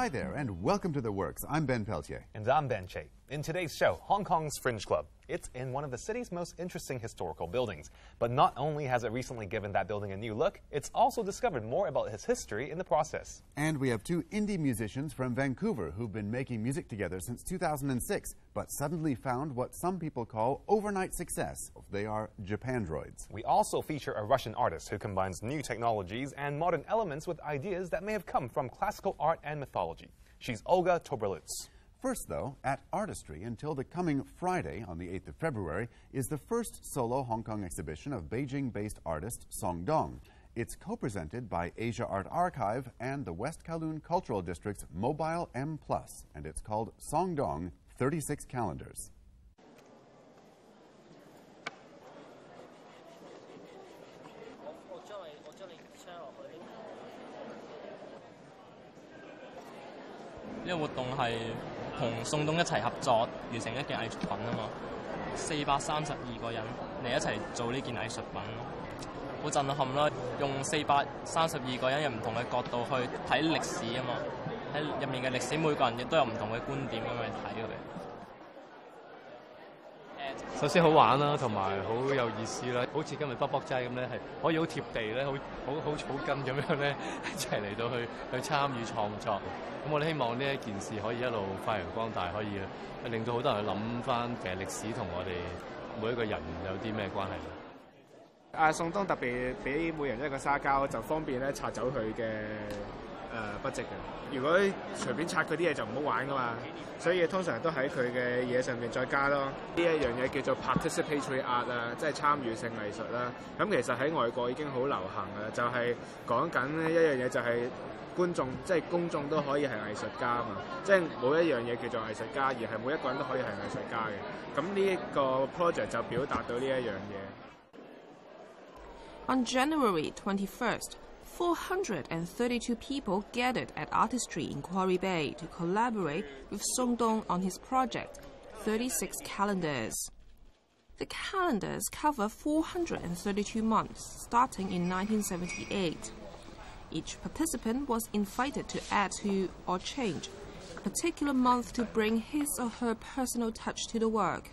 Hi there, and welcome to The Works. I'm Ben Peltier. And I'm Ben Che. In today's show, Hong Kong's Fringe Club. It's in one of the city's most interesting historical buildings. But not only has it recently given that building a new look, it's also discovered more about its history in the process. And we have two indie musicians from Vancouver who've been making music together since 2006, but suddenly found what some people call overnight success. They are Japandroids. We also feature a Russian artist who combines new technologies and modern elements with ideas that may have come from classical art and mythology. She's Olga Toberlitz. First, though, at ArtisTree until the coming Friday, on the 8th of February, is the first solo Hong Kong exhibition of Beijing-based artist Song Dong. It's co-presented by Asia Art Archive and the West Kowloon Cultural District's Mobile M+, and it's called Song Dong 36 Calendars. This活動係同宋冬一齊合作完成一件藝術品啊嘛，432個人嚟一齊做呢件藝術品，好震撼啦！用432個人有唔同嘅角度去睇歷史啊嘛，喺入面嘅歷史每個人亦都有唔同嘅觀點咁去睇佢。首先好玩啦，同埋好有意思啦，好似今日卜卜齋咁咧，係可以好貼地咧，好草根咁樣咧，一齊嚟到去參與創作。咁我哋希望呢一件事可以一路發揚光大，可以令到好多人去諗翻其實歷史同我哋每一個人有啲咩關係。宋冬特別俾每人一個沙膠，就方便咧拆走佢嘅筆跡嘅。如果隨便拆佢啲嘢就唔好玩噶嘛，所以通常都喺佢嘅嘢上面再加咯。呢一樣嘢叫做 participatory art 啊，即係參與性藝術啦。咁其實喺外國已經好流行㗎，就係講緊一樣嘢就係觀眾，即係公眾都可以係藝術家啊嘛。即係冇一樣嘢叫做藝術家，而係每一個人都可以係藝術家嘅。咁呢一個 project 就表達到呢一樣嘢。On January 21st, 432 people gathered at ArtisTree in Quarry Bay to collaborate with Song Dong on his project, 36 Calendars. The calendars cover 432 months, starting in 1978. Each participant was invited to add to or change a particular month to bring his or her personal touch to the work.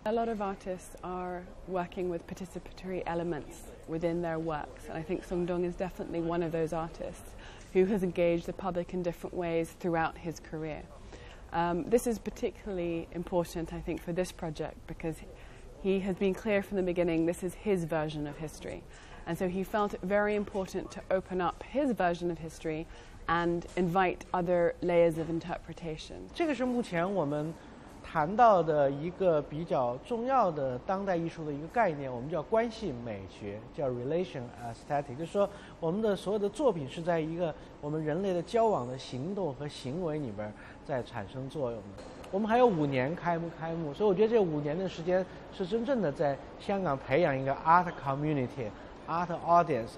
A lot of artists are working with participatory elements within their works, and I think Song Dong is definitely one of those artists who has engaged the public in different ways throughout his career. This is particularly important, I think, for this project because he has been clear from the beginning this is his version of history, and so he felt it very important to open up his version of history and invite other layers of interpretation. 这个是目前我们谈到的一个比较重要的当代艺术的一个概念，我们叫关系美学，叫 relation aesthetic， 就是说我们的所有的作品是在一个我们人类的交往的行动和行为里边在产生作用的。我们还有5年开幕，所以我觉得这5年的时间是真正的在香港培养一个 art community、art audience。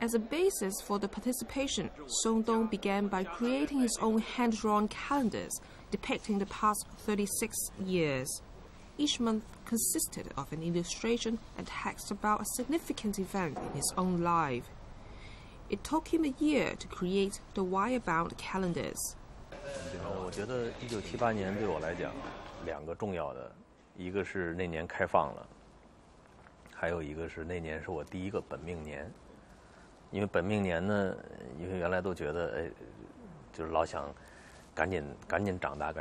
As a basis for the participation, Song Dong began by creating his own hand-drawn calendars depicting the past 36 years. Each month consisted of an illustration and text about a significant event in his own life. It took him a year to create the wire-bound calendars. 我觉得1978年对我来讲2个重要的，一个是那年开放了，还有一个是那年是我第一个本命年。因为本命年呢，因为原来都觉得就是老想赶紧长大，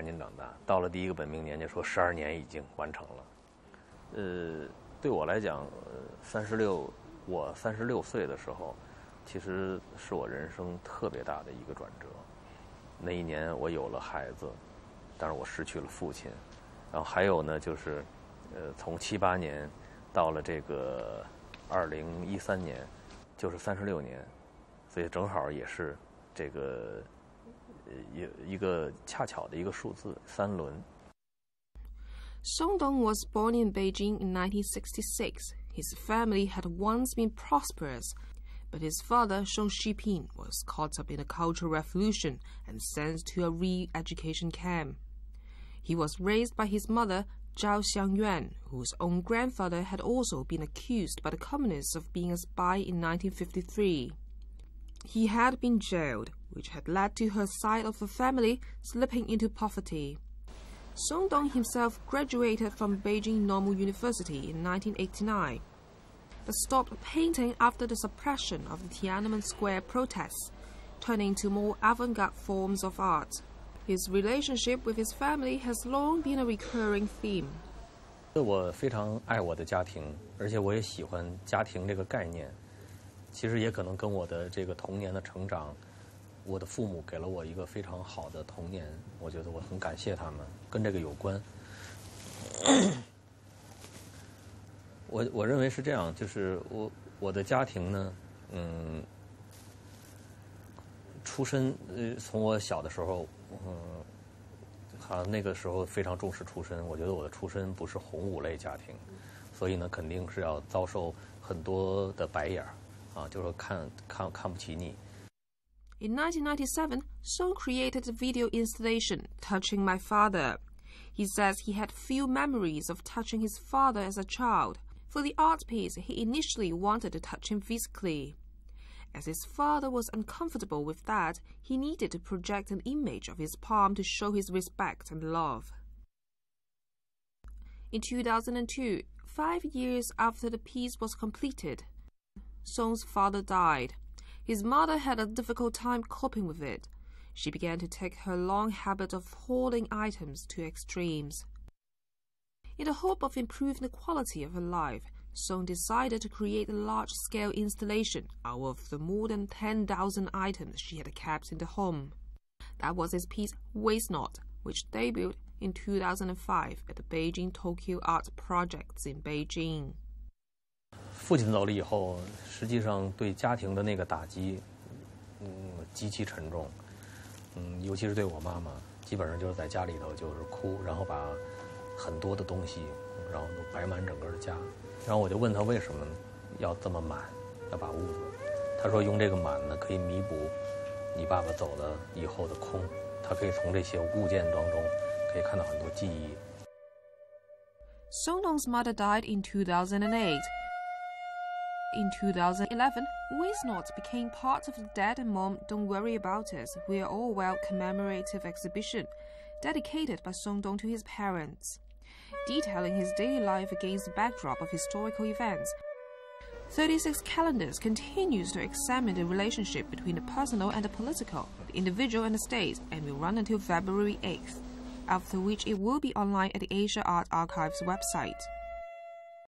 到了第一个本命年就说12年已经完成了。对我来讲我36岁的时候，其实是我人生特别大的一个转折。那一年我有了孩子，但是我失去了父亲。然后还有呢，就是从78年到了这个2013年。就是36年，所以正好也是这个一个恰巧的一个数字3轮。Song Dong was born in Beijing in 1966. His family had once been prosperous, but his father, Sheng Shiping, was caught up in the Cultural Revolution and sent to a re-education camp. He was raised by his mother, Zhao Xiangyuan, whose own grandfather had also been accused by the communists of being a spy in 1953. He had been jailed, which had led to her side of the family slipping into poverty. Song Dong himself graduated from Beijing Normal University in 1989, but stopped painting after the suppression of the Tiananmen Square protests, turning to more avant-garde forms of art. His relationship with his family has long been a recurring theme. 我非常爱我的家庭，而且我也喜欢家庭这个概念。其实也可能跟我的这个童年的成长，我的父母给了我一个非常好的童年，我觉得我很感谢他们，跟这个有关。我认为是这样，就是我的家庭呢，出身从我小的时候，好像那个时候非常重视出身。我觉得我的出身不是红五类家庭，所以呢，肯定是要遭受很多的白眼啊，就是看不起你。In 1997, Song created a video installation, Touching My Father. He says he had few memories of touching his father as a child. For the art piece, he initially wanted to touch him physically. As his father was uncomfortable with that, he needed to project an image of his palm to show his respect and love. In 2002, 5 years after the piece was completed, Song's father died. His mother had a difficult time coping with it. She began to take her long habit of hoarding items to extremes. In the hope of improving the quality of her life, Song decided to create a large-scale installation out of the more than 10,000 items she had kept in the home. That was his piece Waste Not, which debuted in 2005 at the Beijing-Tokyo Art Projects in Beijing. 父亲走了以后，实际上对家庭的那个打击，极其沉重。尤其是对我妈妈，基本上就是在家里头就是哭，然后把很多的东西，然后都摆满整个的家。然后我就问他为什么要这么满，要把屋子。他说用这个满呢，可以弥补你爸爸走了以后的空。他可以从这些物件当中可以看到很多记忆。Song Dong's mother died in 2008. In 2011, Waste Not became part of the Dad and Mom Don't Worry About Us, We're All Well commemorative exhibition, dedicated by Song Dong to his parents. Detailing his daily life against the backdrop of historical events, 36 Calendars continues to examine the relationship between the personal and the political, the individual and the state, and will run until February 8th, after which it will be online at the Asia Art Archive's website.